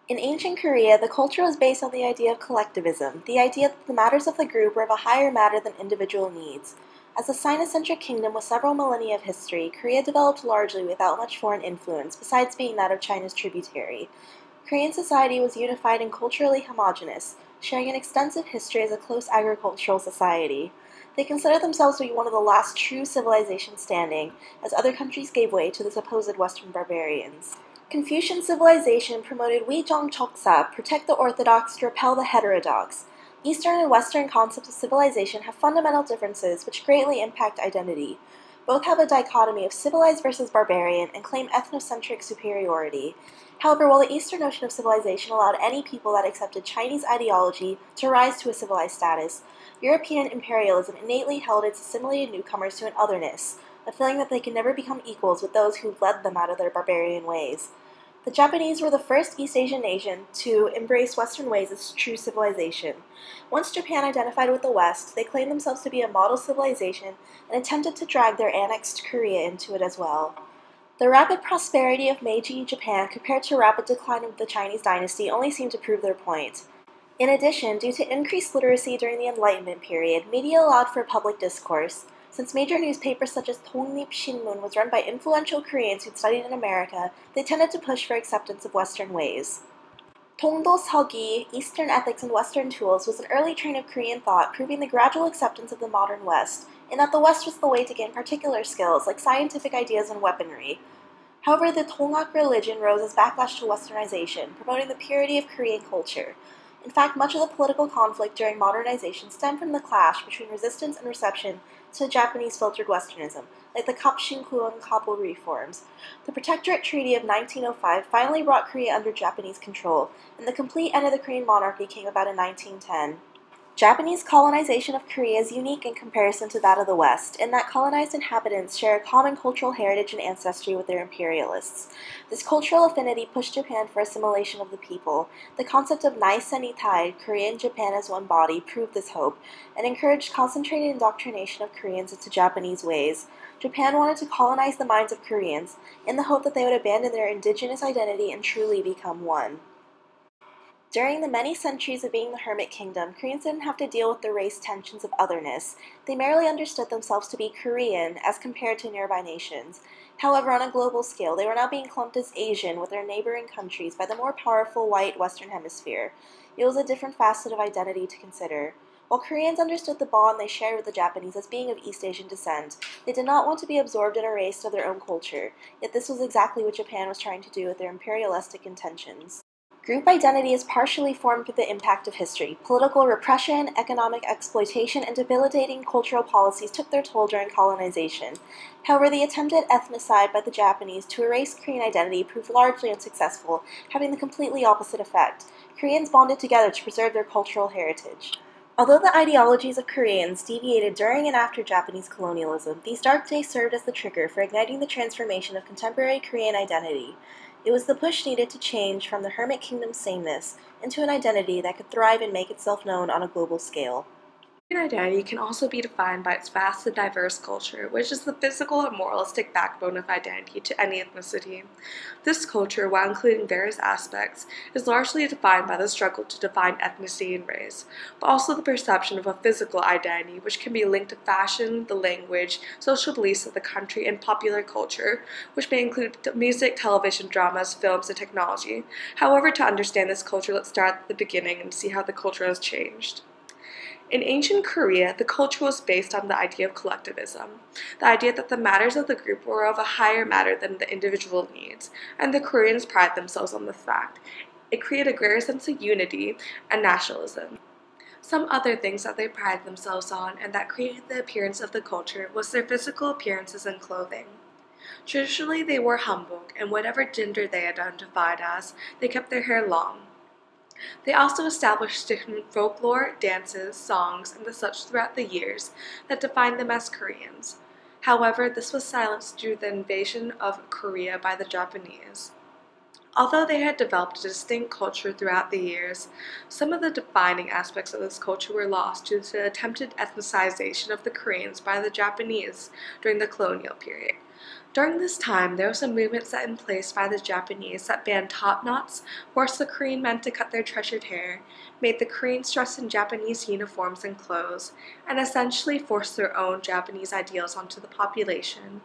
In ancient Korea, the culture was based on the idea of collectivism, the idea that the matters of the group were of a higher matter than individual needs. As a Sino-centric kingdom with several millennia of history, Korea developed largely without much foreign influence, besides being that of China's tributary. Korean society was unified and culturally homogeneous, sharing an extensive history as a close agricultural society. They consider themselves to be one of the last true civilizations standing, as other countries gave way to the supposed Western barbarians. Confucian civilization promoted Wijong Choksa, protect the orthodox to repel the heterodox. Eastern and Western concepts of civilization have fundamental differences which greatly impact identity. Both have a dichotomy of civilized versus barbarian and claim ethnocentric superiority. However, while the Eastern notion of civilization allowed any people that accepted Chinese ideology to rise to a civilized status, European imperialism innately held its assimilated newcomers to an otherness, a feeling that they could never become equals with those who led them out of their barbarian ways. The Japanese were the first East Asian nation to embrace Western ways as true civilization. Once Japan identified with the West, they claimed themselves to be a model civilization and attempted to drag their annexed Korea into it as well. The rapid prosperity of Meiji Japan compared to rapid decline of the Chinese dynasty only seemed to prove their point. In addition, due to increased literacy during the Enlightenment period, media allowed for public discourse. Since major newspapers such as Dongnip Shinmun was run by influential Koreans who'd studied in America, they tended to push for acceptance of Western ways. Tongdo Seolgi, Eastern Ethics and Western Tools, was an early train of Korean thought proving the gradual acceptance of the modern West, in that the West was the way to gain particular skills like scientific ideas and weaponry. However, the Tongak religion rose as backlash to Westernization, promoting the purity of Korean culture. In fact, much of the political conflict during modernization stemmed from the clash between resistance and reception to Japanese filtered Westernism, like the Kapshinkuan Kabul reforms. The Protectorate Treaty of 1905 finally brought Korea under Japanese control, and the complete end of the Korean monarchy came about in 1910. Japanese colonization of Korea is unique in comparison to that of the West, in that colonized inhabitants share a common cultural heritage and ancestry with their imperialists. This cultural affinity pushed Japan for assimilation of the people. The concept of Naisenitai, Korea and Japan as one body, proved this hope, and encouraged concentrated indoctrination of Koreans into Japanese ways. Japan wanted to colonize the minds of Koreans, in the hope that they would abandon their indigenous identity and truly become one. During the many centuries of being the hermit kingdom, Koreans didn't have to deal with the race tensions of otherness. They merely understood themselves to be Korean as compared to nearby nations. However, on a global scale, they were now being clumped as Asian with their neighboring countries by the more powerful white Western Hemisphere. It was a different facet of identity to consider. While Koreans understood the bond they shared with the Japanese as being of East Asian descent, they did not want to be absorbed and erased of their own culture, yet this was exactly what Japan was trying to do with their imperialistic intentions. Group identity is partially formed with the impact of history. Political repression, economic exploitation, and debilitating cultural policies took their toll during colonization. However, the attempted ethnocide by the Japanese to erase Korean identity proved largely unsuccessful, having the completely opposite effect. Koreans bonded together to preserve their cultural heritage. Although the ideologies of Koreans deviated during and after Japanese colonialism, these dark days served as the trigger for igniting the transformation of contemporary Korean identity. It was the push needed to change from the hermit kingdom's sameness into an identity that could thrive and make itself known on a global scale. Korean identity can also be defined by its vast and diverse culture, which is the physical and moralistic backbone of identity to any ethnicity. This culture, while including various aspects, is largely defined by the struggle to define ethnicity and race, but also the perception of a physical identity, which can be linked to fashion, the language, social beliefs of the country, and popular culture, which may include music, television, dramas, films, and technology. However, to understand this culture, let's start at the beginning and see how the culture has changed. In ancient Korea, the culture was based on the idea of collectivism, the idea that the matters of the group were of a higher matter than the individual needs, and the Koreans prided themselves on this fact. It created a greater sense of unity and nationalism. Some other things that they prided themselves on and that created the appearance of the culture was their physical appearances and clothing. Traditionally, they wore hanbok, and whatever gender they identified as, they kept their hair long. They also established different folklore, dances, songs, and the such throughout the years that defined them as Koreans. However, this was silenced due to the invasion of Korea by the Japanese. Although they had developed a distinct culture throughout the years, some of the defining aspects of this culture were lost due to the attempted ethnicization of the Koreans by the Japanese during the colonial period. During this time, there was a movement set in place by the Japanese that banned top knots, forced the Korean men to cut their treasured hair, made the Koreans dress in Japanese uniforms and clothes, and essentially forced their own Japanese ideals onto the population.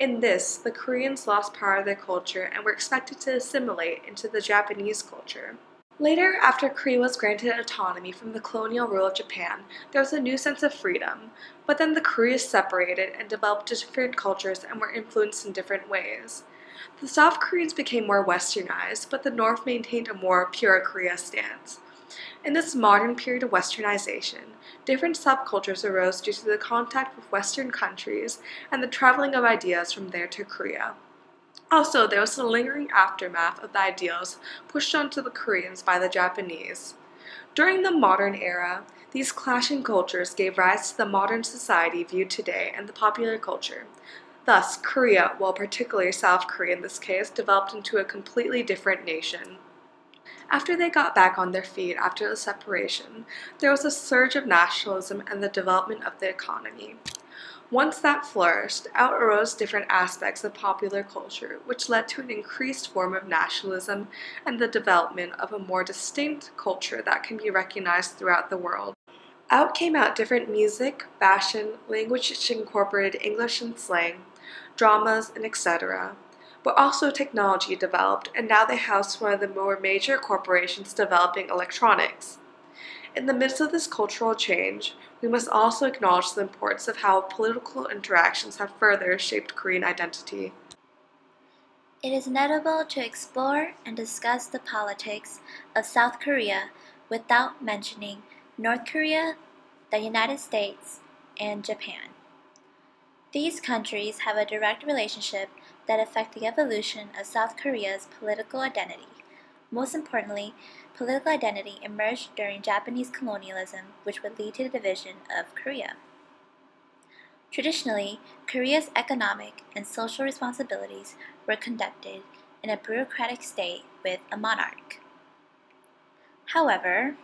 In this, the Koreans lost part of their culture and were expected to assimilate into the Japanese culture. Later, after Korea was granted autonomy from the colonial rule of Japan, there was a new sense of freedom, but then the Koreas separated and developed different cultures and were influenced in different ways. The South Koreans became more westernized, but the North maintained a more pure Korea stance. In this modern period of westernization, different subcultures arose due to the contact with Western countries and the traveling of ideas from there to Korea. Also, there was a lingering aftermath of the ideals pushed onto the Koreans by the Japanese. During the modern era, these clashing cultures gave rise to the modern society viewed today and the popular culture. Thus, Korea, well particularly South Korea in this case, developed into a completely different nation. After they got back on their feet after the separation, there was a surge of nationalism and the development of the economy. Once that flourished, out arose different aspects of popular culture, which led to an increased form of nationalism and the development of a more distinct culture that can be recognized throughout the world. Out came out different music, fashion, language which incorporated English and slang, dramas, and etc. But also technology developed, and now they house one of the more major corporations developing electronics. In the midst of this cultural change, we must also acknowledge the importance of how political interactions have further shaped Korean identity. It is inevitable to explore and discuss the politics of South Korea without mentioning North Korea, the United States, and Japan. These countries have a direct relationship that affect the evolution of South Korea's political identity. Most importantly, political identity emerged during Japanese colonialism, which would lead to the division of Korea. Traditionally, Korea's economic and social responsibilities were conducted in a bureaucratic state with a monarch. However,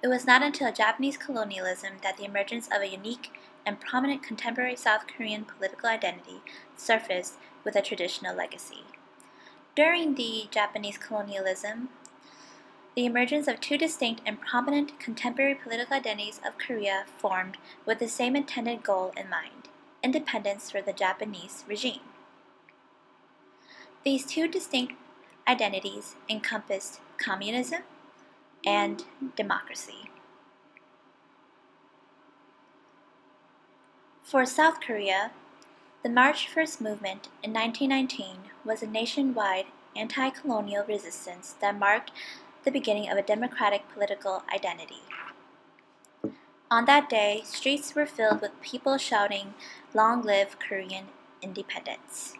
it was not until Japanese colonialism that the emergence of a unique and prominent contemporary South Korean political identity surfaced with a traditional legacy. During the Japanese colonialism, the emergence of two distinct and prominent contemporary political identities of Korea formed with the same intended goal in mind: independence for the Japanese regime. These two distinct identities encompassed communism and democracy. For South Korea, the March 1st movement in 1919 was a nationwide anti-colonial resistance that marked the beginning of a democratic political identity. On that day, streets were filled with people shouting, "Long live Korean independence."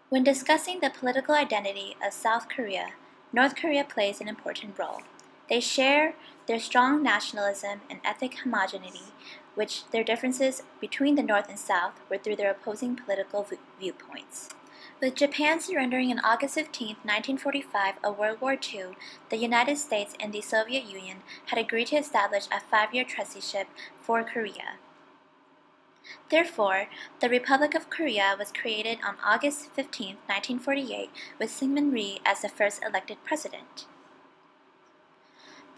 When discussing the political identity of South Korea, North Korea plays an important role. They share their strong nationalism and ethnic homogeneity, which their differences between the North and South were through their opposing political viewpoints. With Japan surrendering on August 15, 1945 of World War II, the United States and the Soviet Union had agreed to establish a 5-year trusteeship for Korea. Therefore, the Republic of Korea was created on August 15, 1948, with Syngman Rhee as the first elected president.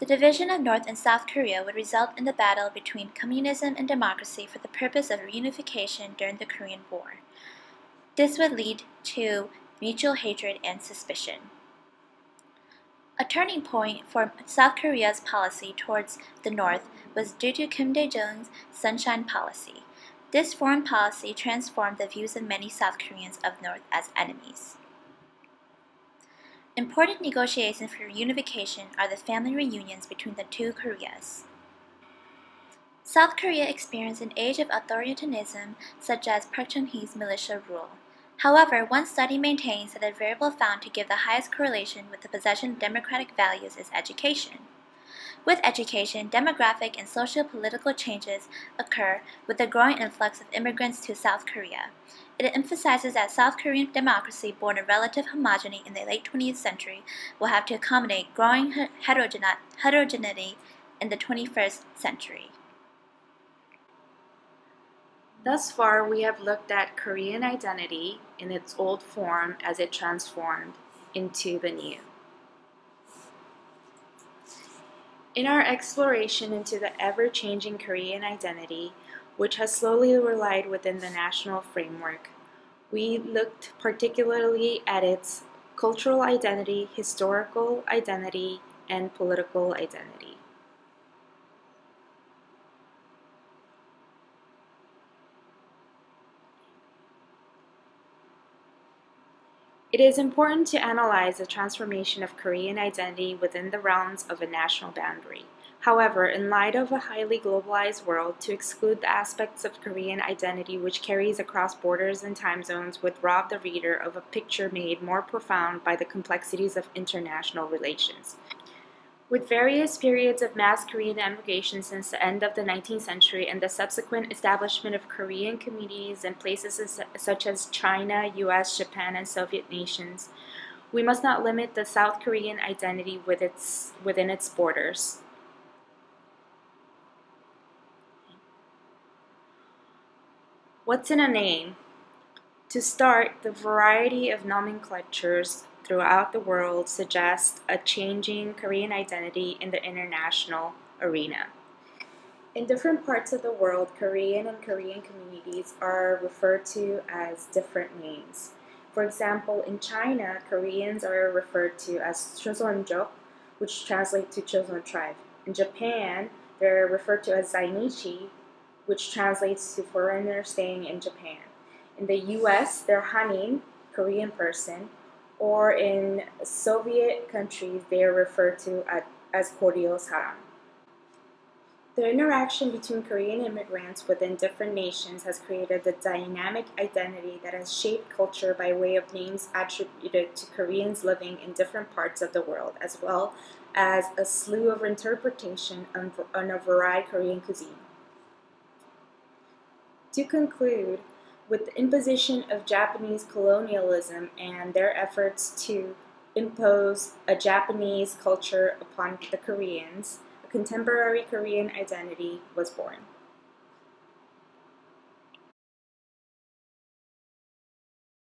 The division of North and South Korea would result in the battle between communism and democracy for the purpose of reunification during the Korean War. This would lead to mutual hatred and suspicion. A turning point for South Korea's policy towards the North was due to Kim Dae-jung's Sunshine Policy. This foreign policy transformed the views of many South Koreans of North as enemies. Important negotiations for reunification are the family reunions between the two Koreas. South Korea experienced an age of authoritarianism such as Park Chung-hee's militia rule. However, one study maintains that the variable found to give the highest correlation with the possession of democratic values is education. With education, demographic and socio-political changes occur with the growing influx of immigrants to South Korea. It emphasizes that South Korean democracy, born of relative homogeneity in the late 20th century, will have to accommodate growing heterogeneity in the 21st century. Thus far, we have looked at Korean identity in its old form as it transformed into the new. In our exploration into the ever-changing Korean identity, which has slowly relied within the national framework, we looked particularly at its cultural identity, historical identity, and political identity. It is important to analyze the transformation of Korean identity within the realms of a national boundary. However, in light of a highly globalized world, to exclude the aspects of Korean identity which carries across borders and time zones would rob the reader of a picture made more profound by the complexities of international relations. With various periods of mass Korean emigration since the end of the 19th century and the subsequent establishment of Korean communities in places such as China, US, Japan, and Soviet nations, we must not limit the South Korean identity within its borders. What's in a name? To start, the variety of nomenclatures throughout the world suggests a changing Korean identity in the international arena. In different parts of the world, Korean and Korean communities are referred to as different names. For example, in China, Koreans are referred to as Choseonjok, which translates to Choseon tribe. In Japan, they're referred to as Zainichi, which translates to foreigner staying in Japan. In the US, they're Hanin, Korean person, or in Soviet countries, they are referred to as Koryo Saram. The interaction between Korean immigrants within different nations has created a dynamic identity that has shaped culture by way of names attributed to Koreans living in different parts of the world, as well as a slew of interpretation on a varied Korean cuisine. To conclude, with the imposition of Japanese colonialism and their efforts to impose a Japanese culture upon the Koreans, a contemporary Korean identity was born.